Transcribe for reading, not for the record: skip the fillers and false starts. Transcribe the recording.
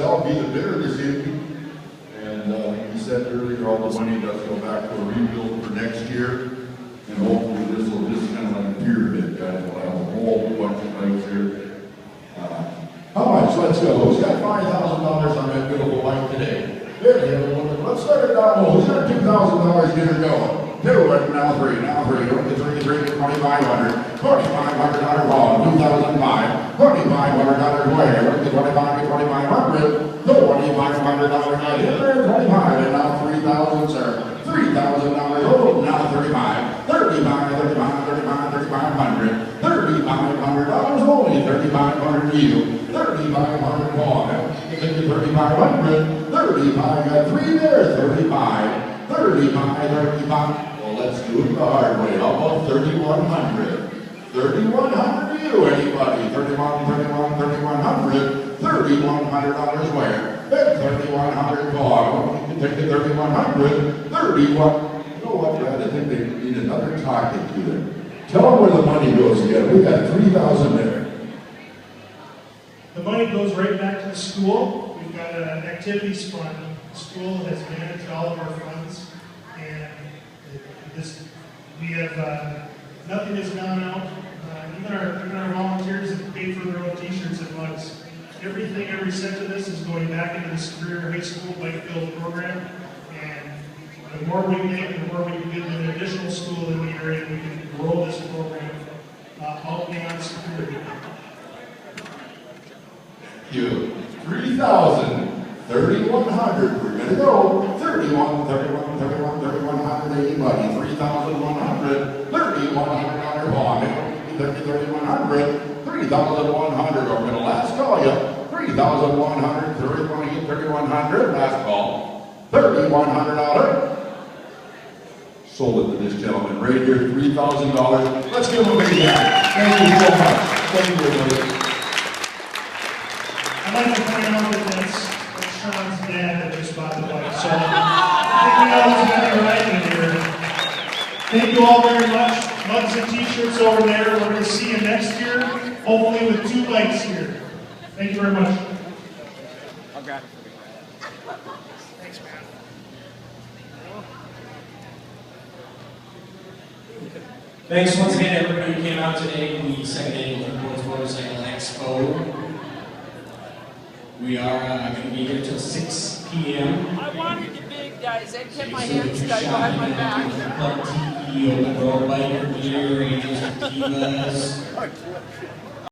I'll be the bidder this evening, and he said earlier all the money does go back to a rebuild for next year, and hopefully this will just kind of like a pyramid, guys. We'll have a whole bunch of lights here. How much? Let's go. Who's got $5,000 on that beautiful light today? There you go. Let's start it down low. Who's got $2,000? Get her going. Two, and now three, three, 2,500. $2,500 ball, 2005. $2,500 where? 25, 2,500. No, $2,500 here, 25, and now 3,000, sir. $3,000. Oh, now 35. 3,500. $3,500 only. 3,500 to you. 3,500 ball. 3,500. 35. Got three there. 35. 35. Well, let's do it the hard way. How about 3,100? 3,100 to you, anybody? 3,100. $3,100 where? 3,100 ball. You can take the 3,100. 31. You know what, Brad? I think they need another talking to them. Tell them where the money goes again. We got 3,000 there. The money goes right back to the school. We've got an activities fund. The school has managed all of our funds, and we have nothing has gone out. Even our volunteers have paid for their own T-shirts and mugs. Everything, every cent of this is going back into this career high school bike build program. And the more we make, the more we can get an additional school in the area. We can grow this program all beyond security. You 3,000, 3,100. We're gonna go 3,100. Anybody? 3,100. $3,100 bond. 3,100. 3,100. I'm gonna last call you. 3,100. 3,100. Last call. $3,100. Sold it to this gentleman right here. $3,000. Let's give him a big hand. Thank you so much. Thank you, everybody. I'd like to point out that that's Sean's dad that just bought the bike. So I think we know who's got it right in here. Thank you all very much. Mugs and T-shirts over there. We're going to see you next year, hopefully with 2 bikes here. Thank you very much. I'll grab it for you. Thanks, man. Thanks once again, everybody who came out today in the second annual Boys Motorcycle Expo. We are going to be here till 6 p.m. I wanted the big guys. They kept my hands tied behind my back. Club TV, Open Road Biker Gear, Angels and Divas.